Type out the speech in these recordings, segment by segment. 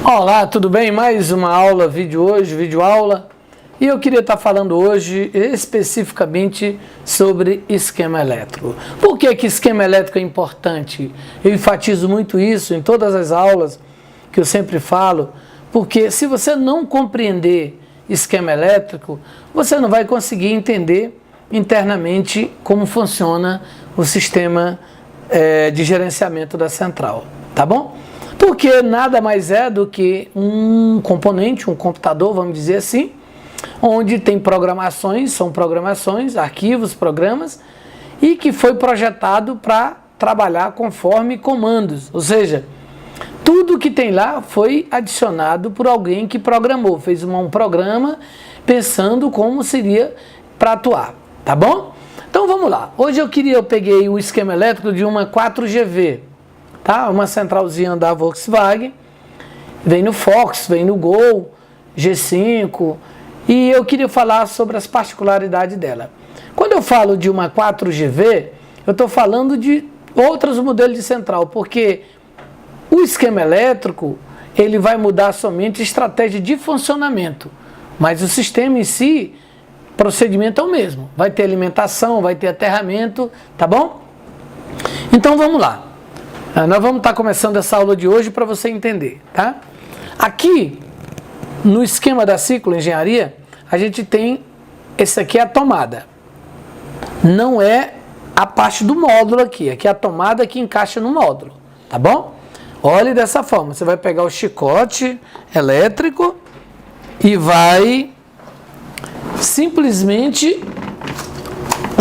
Olá, tudo bem? Mais uma aula, vídeo hoje, vídeo aula. E eu queria estar falando hoje especificamente sobre esquema elétrico. Por que que esquema elétrico é importante? Eu enfatizo muito isso em todas as aulas que eu sempre falo, porque se você não compreender esquema elétrico, você não vai conseguir entender internamente como funciona o sistema de gerenciamento da central, tá bom? Porque nada mais é do que um componente, um computador, vamos dizer assim, onde tem programações, são programações, arquivos, programas, e que foi projetado para trabalhar conforme comandos, ou seja, tudo que tem lá foi adicionado por alguém que programou, fez um programa pensando como seria para atuar, tá bom? Então vamos lá, hoje eu peguei o esquema elétrico de uma 4GV, tá? Uma centralzinha da Volkswagen, vem no Fox, vem no Gol, G5, e eu queria falar sobre as particularidades dela. Quando eu falo de uma 4GV, eu estou falando de outros modelos de central, porque o esquema elétrico ele vai mudar somente a estratégia de funcionamento, mas o sistema em si, procedimento é o mesmo. Vai ter alimentação, vai ter aterramento, tá bom? Então vamos lá. Nós vamos estar começando essa aula de hoje para você entender, tá? Aqui, no esquema da Ciclo Engenharia, a gente tem, esse aqui é a tomada. Não é a parte do módulo aqui é a tomada que encaixa no módulo, tá bom? Olhe dessa forma, você vai pegar o chicote elétrico e vai simplesmente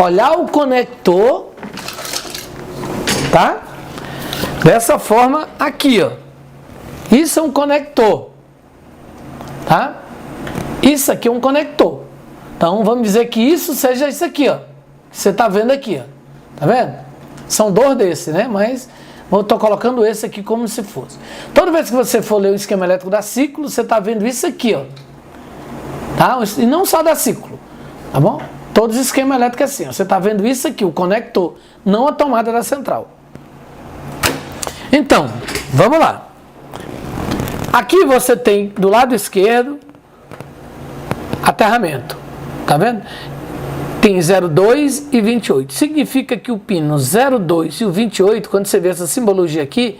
olhar o conector, tá? Dessa forma aqui, ó. Isso é um conector, tá? Isso aqui é um conector. Então vamos dizer que isso seja isso aqui, ó. Você tá vendo aqui, ó. Tá vendo? São dois desses, né? Mas eu estou colocando esse aqui como se fosse. Toda vez que você for ler o esquema elétrico da Ciclo, você está vendo isso aqui, ó. Tá? E não só da Ciclo, tá bom? Todos os esquemas elétricos é assim, ó. Você está vendo isso aqui, o conector, não a tomada da central. Então, vamos lá. Aqui você tem do lado esquerdo aterramento, tá vendo? Tem 0,2 e 28. Significa que o pino 0,2 e o 28, quando você vê essa simbologia aqui,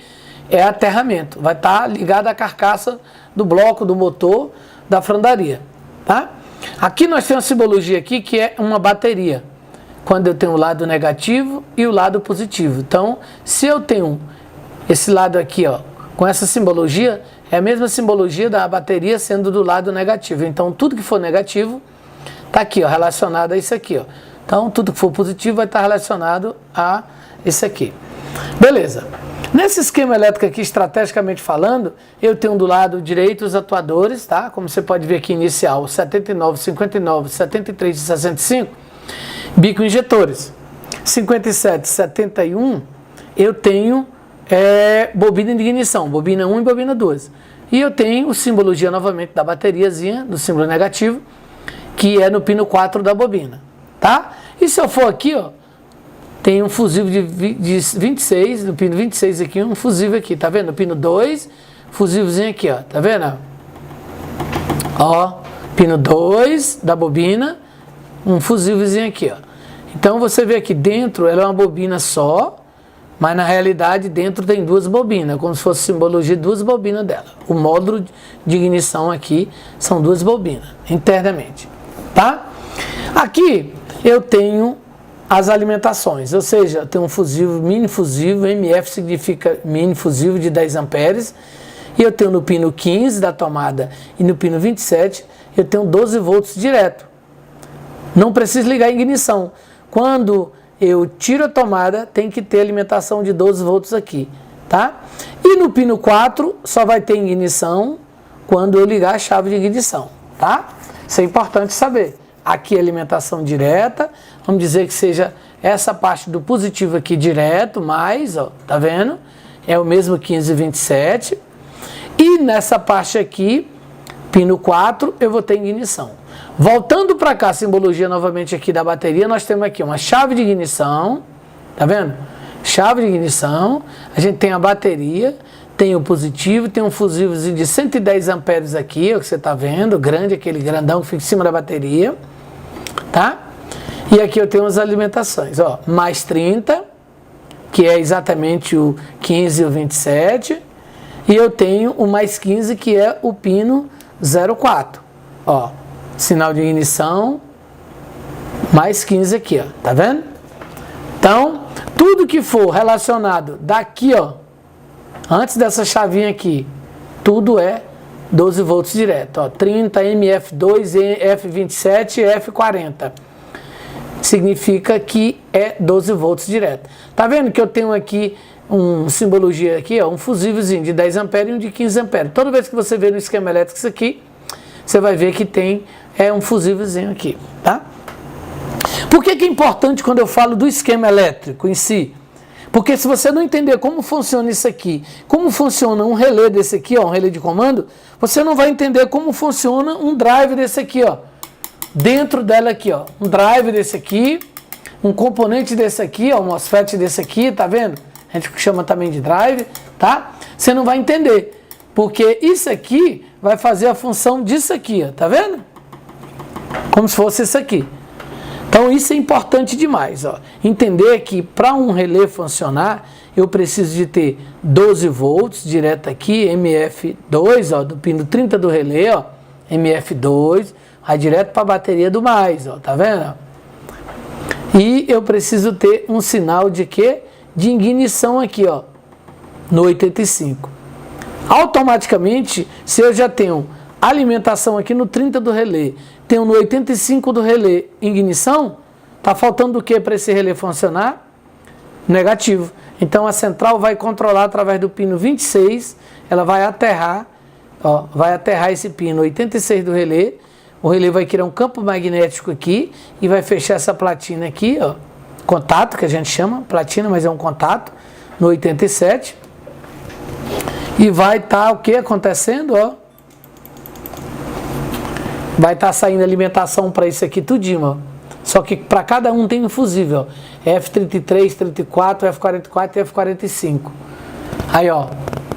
é aterramento. Vai estar ligado à carcaça do bloco, do motor, da frandaria, tá? Aqui nós temos uma simbologia aqui que é uma bateria, quando eu tenho o lado negativo e o lado positivo. Então, se eu tenho esse lado aqui, ó, com essa simbologia, é a mesma simbologia da bateria sendo do lado negativo. Então, tudo que for negativo está aqui, ó, relacionado a isso aqui, ó. Então, tudo que for positivo vai estar relacionado a isso aqui. Beleza. Nesse esquema elétrico aqui, estrategicamente falando, eu tenho do lado direito os atuadores, tá? Como você pode ver aqui, inicial, 79, 59, 73 e 65, bico injetores. 57, 71, eu tenho bobina de ignição, bobina 1 e bobina 2. E eu tenho o simbologia novamente da bateriazinha, do símbolo negativo, que é no pino 4 da bobina, tá? E se eu for aqui, ó, tem um fusível de 26, no pino 26 aqui, um fusível aqui, tá vendo? No pino 2, fusívelzinho aqui, ó, tá vendo? Ó, pino 2 da bobina, um fusívelzinho aqui, ó. Então você vê aqui dentro, ela é uma bobina só, mas na realidade dentro tem duas bobinas, como se fosse simbologia de duas bobinas dela. O módulo de ignição aqui são duas bobinas, internamente, tá? Aqui eu tenho as alimentações, ou seja, eu tenho um fusível, mini fusível, MF significa mini fusível de 10 amperes, e eu tenho no pino 15 da tomada e no pino 27, eu tenho 12 volts direto. Não preciso ligar a ignição. Quando eu tiro a tomada, tem que ter alimentação de 12 volts aqui, tá? E no pino 4 só vai ter ignição quando eu ligar a chave de ignição, tá? Isso é importante saber. Aqui é alimentação direta, vamos dizer que seja essa parte do positivo aqui direto, mais, ó, tá vendo? É o mesmo 15 e 27. E nessa parte aqui, pino 4, eu vou ter ignição. Voltando para cá, simbologia novamente aqui da bateria, nós temos aqui uma chave de ignição, tá vendo? Chave de ignição, a gente tem a bateria, tem o positivo, tem um fusívelzinho de 110 amperes aqui, é o que você está vendo, grande, aquele grandão que fica em cima da bateria, tá? E aqui eu tenho as alimentações, ó, mais 30, que é exatamente o 15 e o 27, e eu tenho o mais 15, que é o pino 04, ó, sinal de ignição, mais 15 aqui, ó, tá vendo? Então, tudo que for relacionado daqui, ó, antes dessa chavinha aqui, tudo é 12 volts direto, ó, 30, MF2, F27 e F40. Significa que é 12 volts direto. Tá vendo que eu tenho aqui uma simbologia aqui, ó, um fusívelzinho de 10 amperes e um de 15 amperes. Toda vez que você vê no esquema elétrico isso aqui, você vai ver que tem um fusívelzinho aqui, tá? Por que é importante quando eu falo do esquema elétrico em si? Porque se você não entender como funciona isso aqui, como funciona um relé desse aqui, ó, um relé de comando, você não vai entender como funciona um drive desse aqui, ó. Dentro dela aqui, ó, um drive desse aqui, um componente desse aqui, ó, um MOSFET desse aqui, tá vendo? A gente chama também de drive, tá? Você não vai entender, porque isso aqui vai fazer a função disso aqui, ó, tá vendo? Como se fosse isso aqui. Então isso é importante demais, ó. Entender que para um relé funcionar, eu preciso de ter 12 volts direto aqui, MF2, ó, do pino 30 do relé, ó, MF2, vai direto para a bateria do mais, ó, tá vendo? E eu preciso ter um sinal de quê? De ignição aqui, ó, no 85. Automaticamente, se eu já tenho alimentação aqui no 30 do relé, tenho no 85 do relé ignição, tá faltando o que para esse relé funcionar? Negativo. Então a central vai controlar através do pino 26, ela vai aterrar, ó, vai aterrar esse pino 86 do relé. O relé vai criar um campo magnético aqui e vai fechar essa platina aqui, ó, contato, que a gente chama, platina, mas é um contato, no 87. E vai estar o que acontecendo, ó? Vai estar saindo alimentação para isso aqui tudinho, ó. Só que para cada um tem um fusível, F33, 34, F44 e F45. Aí, ó,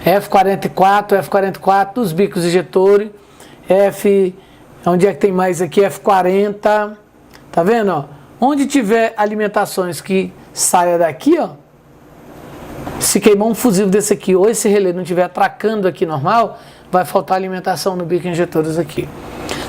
F44, F44, dos bicos injetores, onde é que tem mais aqui? F40, tá vendo, ó? Onde tiver alimentações que saia daqui, ó, se queimar um fusível desse aqui, ou esse relé não estiver atracando aqui normal, vai faltar alimentação no bico injetores aqui.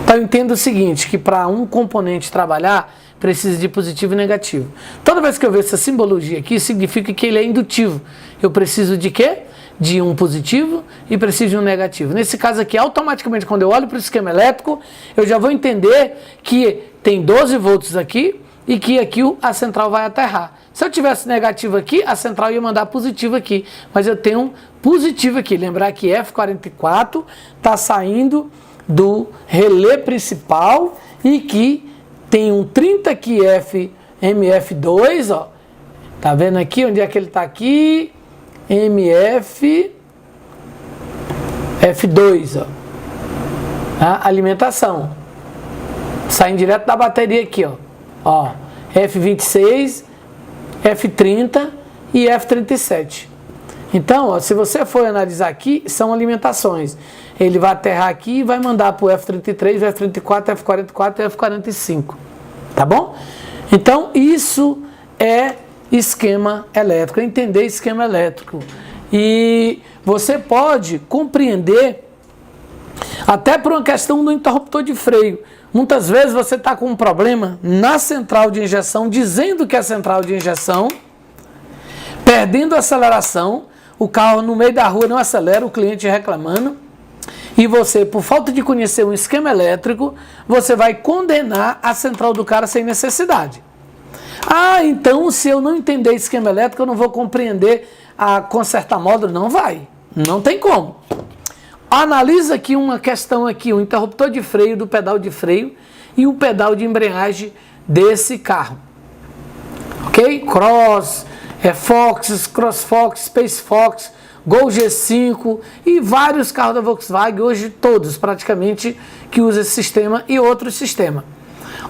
Então eu entendo o seguinte, que para um componente trabalhar, precisa de positivo e negativo. Toda vez que eu vejo essa simbologia aqui, significa que ele é indutivo. Eu preciso de quê? De um positivo e preciso de um negativo. Nesse caso aqui, automaticamente, quando eu olho para o esquema elétrico, eu já vou entender que tem 12 volts aqui e que aqui a central vai aterrar. Se eu tivesse negativo aqui, a central ia mandar positivo aqui. Mas eu tenho um positivo aqui. Lembrar que F44 está saindo do relé principal e que tem um 30 aqui MF2, ó. Tá vendo aqui onde é que ele está aqui? F2, ó. A alimentação. Saindo direto da bateria aqui, ó. F26, F30 e F37. Então, ó, se você for analisar aqui, são alimentações. Ele vai aterrar aqui e vai mandar para o F33, F34, F44 e F45. Tá bom? Então, isso é esquema elétrico, entender esquema elétrico. E você pode compreender até por uma questão do interruptor de freio. Muitas vezes você está com um problema na central de injeção, dizendo que é a central de injeção, perdendo a aceleração, o carro no meio da rua não acelera, o cliente reclamando, e você, por falta de conhecer um esquema elétrico, você vai condenar a central do cara sem necessidade. Ah, então se eu não entender esquema elétrico, eu não vou compreender a consertar módulo? Não vai, não tem como. Analisa aqui uma questão aqui, o interruptor de freio do pedal de freio e o pedal de embreagem desse carro. Ok? Cross, Fox, CrossFox, SpaceFox, Gol G5 e vários carros da Volkswagen, hoje todos praticamente, que usam esse sistema e outros sistemas.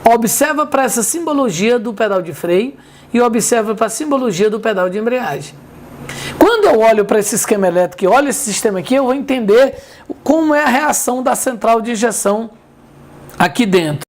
Observa para essa simbologia do pedal de freio e observa para a simbologia do pedal de embreagem. Quando eu olho para esse esquema elétrico e olho esse sistema aqui, eu vou entender como é a reação da central de injeção aqui dentro.